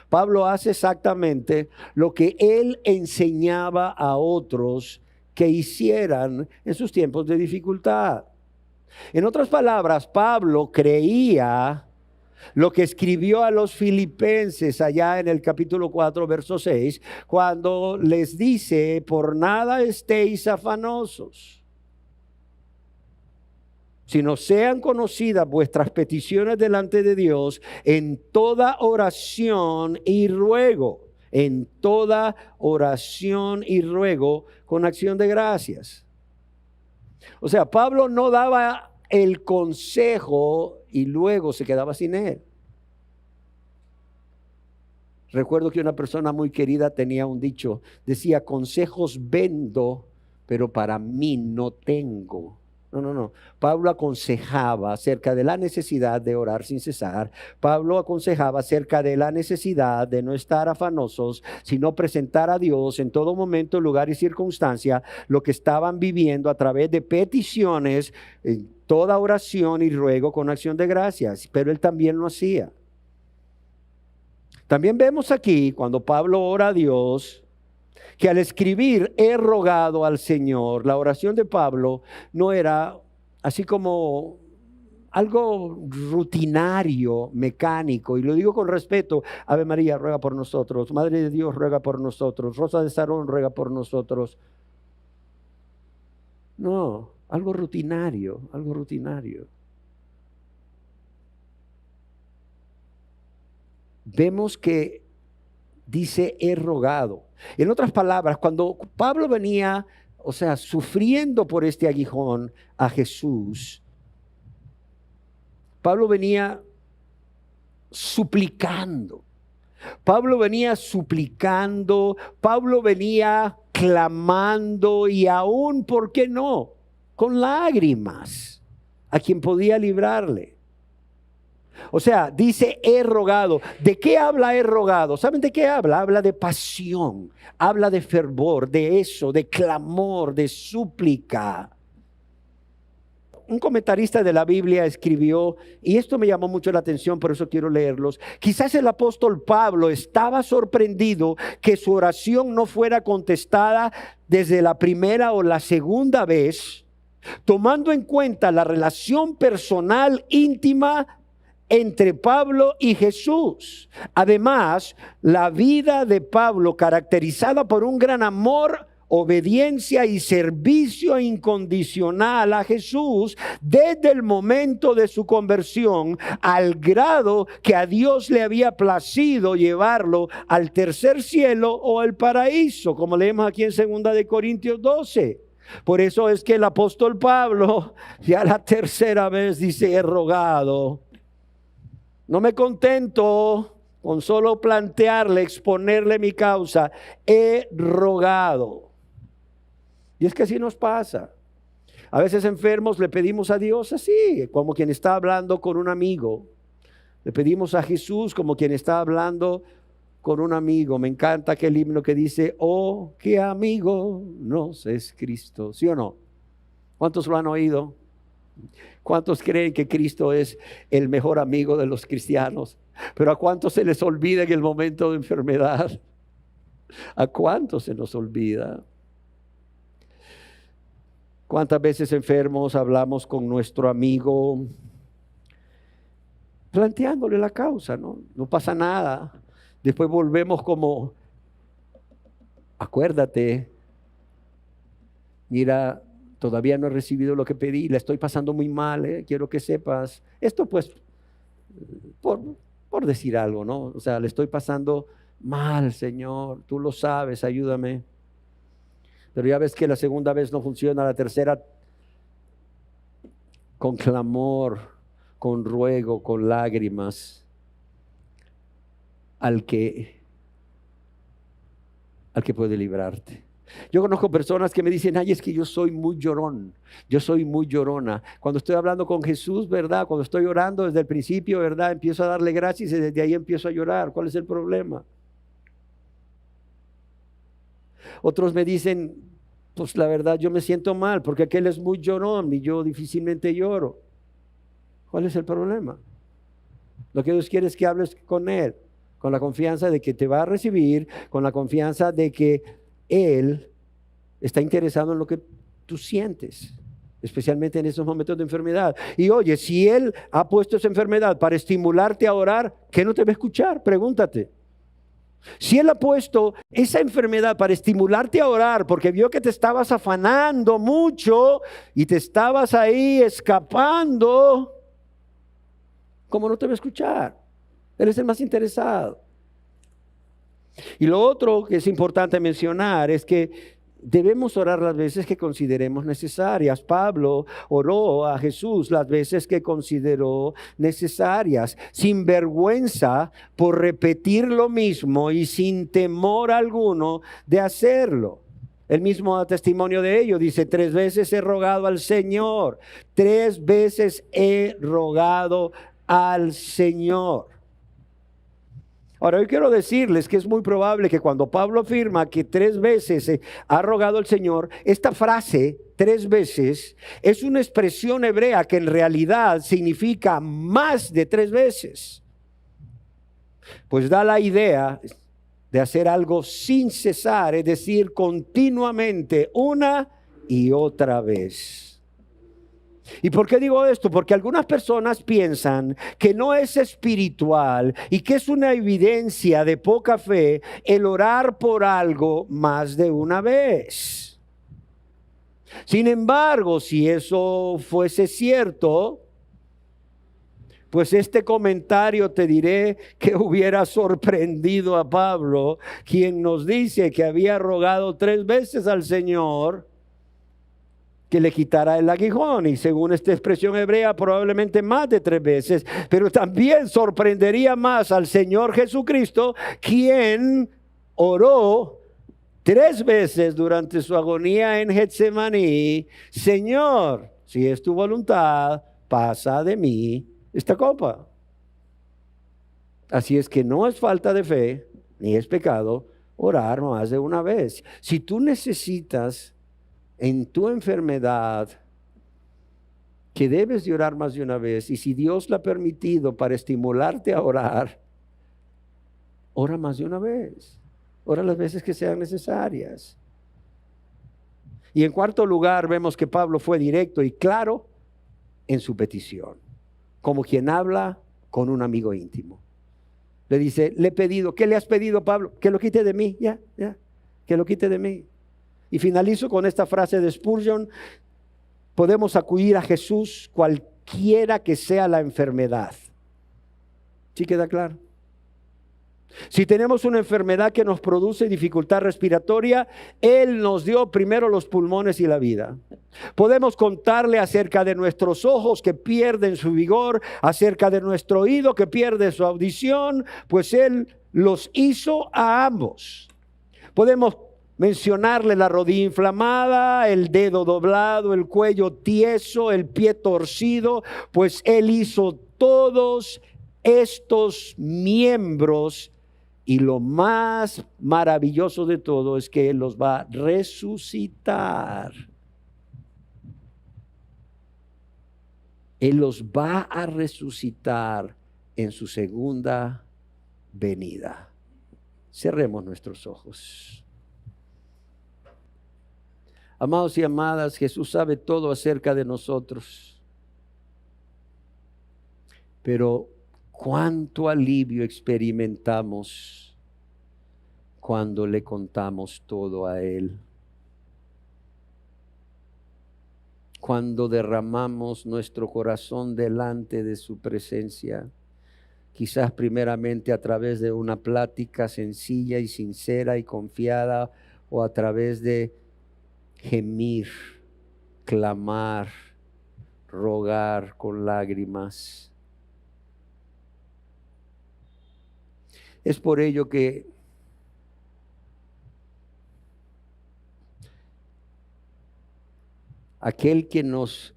Pablo hace exactamente lo que él enseñaba a otros que hicieran en sus tiempos de dificultad. En otras palabras, Pablo creía lo que escribió a los filipenses allá en el capítulo 4, verso 6, cuando les dice, por nada estéis afanosos, sino sean conocidas vuestras peticiones delante de Dios en toda oración y ruego, con acción de gracias. O sea, Pablo no daba el consejo y luego se quedaba sin él. Recuerdo que una persona muy querida tenía un dicho, decía, consejos vendo, pero para mí no tengo. No. Pablo aconsejaba acerca de la necesidad de orar sin cesar. Pablo aconsejaba acerca de la necesidad de no estar afanosos, sino presentar a Dios en todo momento, lugar y circunstancia lo que estaban viviendo a través de peticiones, en toda oración y ruego con acción de gracias. Pero él también lo hacía. También vemos aquí, cuando Pablo ora a Dios, que al escribir he rogado al Señor, la oración de Pablo no era así como algo rutinario, mecánico, y lo digo con respeto. Ave María, ruega por nosotros. Madre de Dios, ruega por nosotros. Rosa de Sarón, ruega por nosotros. No, algo rutinario. Vemos que dice he rogado. En otras palabras, cuando Pablo venía, sufriendo por este aguijón a Jesús, Pablo venía suplicando. Pablo venía clamando y aún, ¿por qué no? Con lágrimas a quien podía librarle. O sea, dice he rogado. ¿De qué habla he rogado? ¿Saben de qué habla? Habla de pasión, habla de fervor, de eso, de clamor, de súplica. Un comentarista de la Biblia escribió, y esto me llamó mucho la atención, por eso quiero leerlos. Quizás el apóstol Pablo estaba sorprendido que su oración no fuera contestada desde la primera o la segunda vez, tomando en cuenta la relación personal íntima entre Pablo y Jesús. Además, la vida de Pablo, caracterizada por un gran amor, obediencia y servicio incondicional a Jesús desde el momento de su conversión, al grado que a Dios le había placido llevarlo al tercer cielo o al paraíso, como leemos aquí en 2 de Corintios 12. Por eso es que el apóstol Pablo ya la tercera vez dice he rogado. No me contento con solo plantearle, exponerle mi causa. He rogado. Y es que así nos pasa. A veces enfermos le pedimos a Dios así, como quien está hablando con un amigo. Le pedimos a Jesús como quien está hablando con un amigo. Me encanta aquel himno que dice, oh, qué amigo nos es Cristo. ¿Sí o no? ¿Cuántos lo han oído? ¿Cuántos creen que Cristo es el mejor amigo de los cristianos? Pero ¿a cuántos se les olvida en el momento de enfermedad? ¿A cuántos se nos olvida? ¿Cuántas veces enfermos hablamos con nuestro amigo planteándole la causa? No pasa nada. Después volvemos como acuérdate, mira, todavía no he recibido lo que pedí, la estoy pasando muy mal, quiero que sepas. Esto pues, por, por decir algo, ¿no? O sea, le estoy pasando mal, Señor, tú lo sabes, ayúdame. Pero ya ves que la segunda vez no funciona, la tercera con clamor, con ruego, con lágrimas, al que puede librarte. Yo conozco personas que me dicen, ay, es que yo soy muy llorón, yo soy muy llorona. Cuando estoy hablando con Jesús, ¿verdad? Cuando estoy orando desde el principio, ¿verdad? Empiezo a darle gracias y desde ahí empiezo a llorar. ¿Cuál es el problema? Otros me dicen, pues la verdad yo me siento mal porque aquel es muy llorón y yo difícilmente lloro. ¿Cuál es el problema? Lo que Dios quiere es que hables con Él, con la confianza de que te va a recibir, con la confianza de que Él está interesado en lo que tú sientes, especialmente en esos momentos de enfermedad. Y oye, si Él ha puesto esa enfermedad para estimularte a orar, ¿qué no te va a escuchar? Pregúntate. Si Él ha puesto esa enfermedad para estimularte a orar, porque vio que te estabas afanando mucho y te estabas ahí escapando, ¿cómo no te va a escuchar? Él es el más interesado. Y lo otro que es importante mencionar es que debemos orar las veces que consideremos necesarias. Pablo oró a Jesús las veces que consideró necesarias, sin vergüenza por repetir lo mismo y sin temor alguno de hacerlo. Él mismo da testimonio de ello. Dice, 3 veces he rogado al Señor. 3 veces he rogado al Señor. Ahora, yo quiero decirles que es muy probable que cuando Pablo afirma que 3 veces ha rogado al Señor, esta frase, 3 veces, es una expresión hebrea que en realidad significa más de 3 veces. Pues da la idea de hacer algo sin cesar, es decir, continuamente, una y otra vez. ¿Y por qué digo esto? Porque algunas personas piensan que no es espiritual y que es una evidencia de poca fe el orar por algo más de una vez. Sin embargo, si eso fuese cierto, pues este comentario te diré que hubiera sorprendido a Pablo, quien nos dice que había rogado 3 veces al Señor que le quitara el aguijón, y según esta expresión hebrea probablemente más de 3 veces, pero también sorprendería más al Señor Jesucristo, quien oró 3 veces durante su agonía en Getsemaní: Señor, si es tu voluntad, pasa de mí esta copa. Así es que no es falta de fe, ni es pecado orar más de una vez. Si tú necesitas en tu enfermedad que debes de orar más de una vez, y si Dios lo ha permitido para estimularte a orar, ora más de una vez. Ora las veces que sean necesarias. Y en cuarto lugar, vemos que Pablo fue directo y claro en su petición, como quien habla con un amigo íntimo. Le dice, le he pedido. ¿Qué le has pedido, Pablo? Que lo quite de mí, ya, que lo quite de mí. Y finalizo con esta frase de Spurgeon: podemos acudir a Jesús cualquiera que sea la enfermedad. ¿Sí queda claro? Si tenemos una enfermedad que nos produce dificultad respiratoria, Él nos dio primero los pulmones y la vida. Podemos contarle acerca de nuestros ojos que pierden su vigor, acerca de nuestro oído que pierde su audición, pues Él los hizo a ambos. Podemos mencionarle la rodilla inflamada, el dedo doblado, el cuello tieso, el pie torcido, pues Él hizo todos estos miembros, y lo más maravilloso de todo es que Él los va a resucitar. Él los va a resucitar en su segunda venida. Cerremos nuestros ojos. Amados y amadas, Jesús sabe todo acerca de nosotros. Pero cuánto alivio experimentamos cuando le contamos todo a Él. Cuando derramamos nuestro corazón delante de su presencia, quizás primeramente a través de una plática sencilla y sincera y confiada, o a través de gemir, clamar, rogar con lágrimas. Es por ello que aquel que nos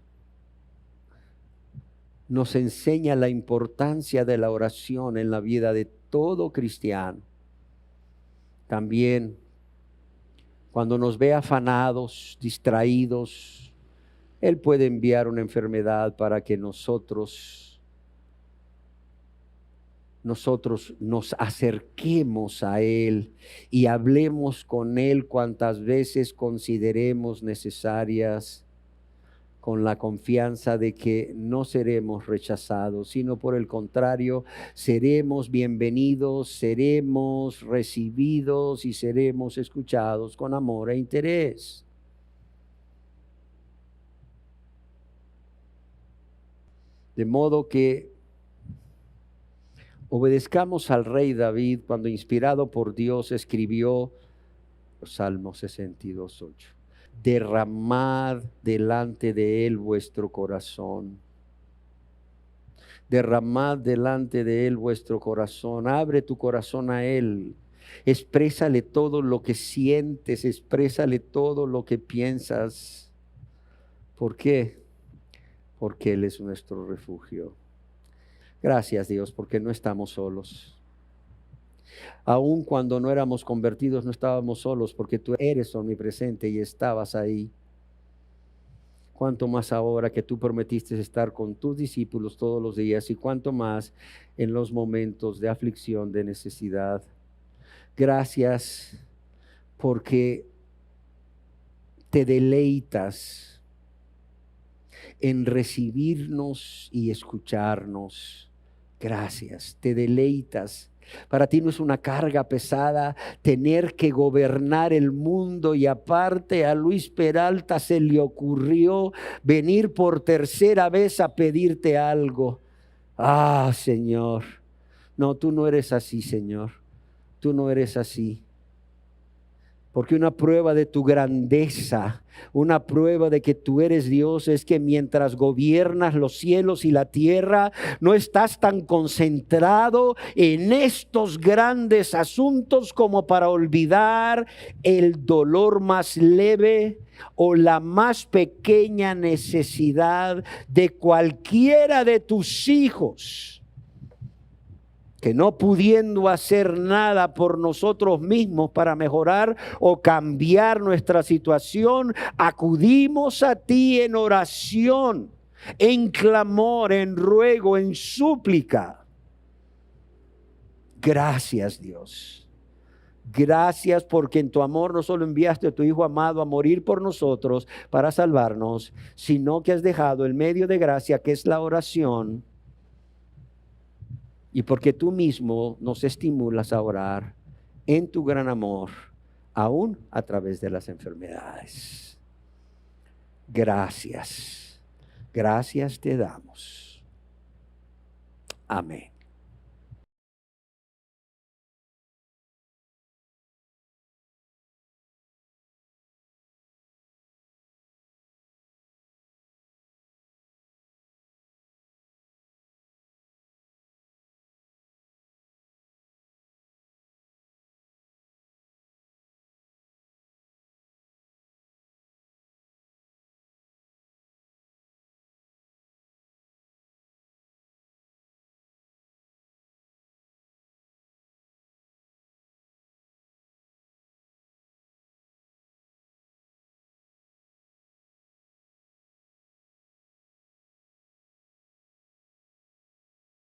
enseña la importancia de la oración en la vida de todo cristiano, también cuando nos ve afanados, distraídos, Él puede enviar una enfermedad para que nosotros nos acerquemos a Él y hablemos con Él cuantas veces consideremos necesarias, con la confianza de que no seremos rechazados, sino por el contrario, seremos bienvenidos, seremos recibidos y seremos escuchados con amor e interés. De modo que obedezcamos al rey David cuando, inspirado por Dios, escribió los Salmos 62:8. Derramad delante de Él vuestro corazón. Derramad delante de Él vuestro corazón. Abre tu corazón a Él. Exprésale todo lo que sientes. Exprésale todo lo que piensas. ¿Por qué? Porque Él es nuestro refugio. Gracias, Dios, porque no estamos solos. Aun cuando no éramos convertidos, no estábamos solos, porque tú eres omnipresente y estabas ahí. Cuánto más ahora que tú prometiste estar con tus discípulos todos los días, y cuánto más en los momentos de aflicción, de necesidad. Gracias porque te deleitas en recibirnos y escucharnos. Gracias, te deleitas. Para ti no es una carga pesada tener que gobernar el mundo, y aparte a Luis Peralta se le ocurrió venir por tercera vez a pedirte algo. Ah, Señor, no, tú no eres así, Señor, tú no eres así. Porque una prueba de tu grandeza, una prueba de que tú eres Dios, es que mientras gobiernas los cielos y la tierra, no estás tan concentrado en estos grandes asuntos como para olvidar el dolor más leve o la más pequeña necesidad de cualquiera de tus hijos, que no pudiendo hacer nada por nosotros mismos para mejorar o cambiar nuestra situación, acudimos a ti en oración, en clamor, en ruego, en súplica. Gracias, Dios. Gracias porque en tu amor no solo enviaste a tu Hijo amado a morir por nosotros para salvarnos, sino que has dejado el medio de gracia, que es la oración. Y porque tú mismo nos estimulas a orar en tu gran amor, aún a través de las enfermedades. Gracias. Gracias te damos. Amén.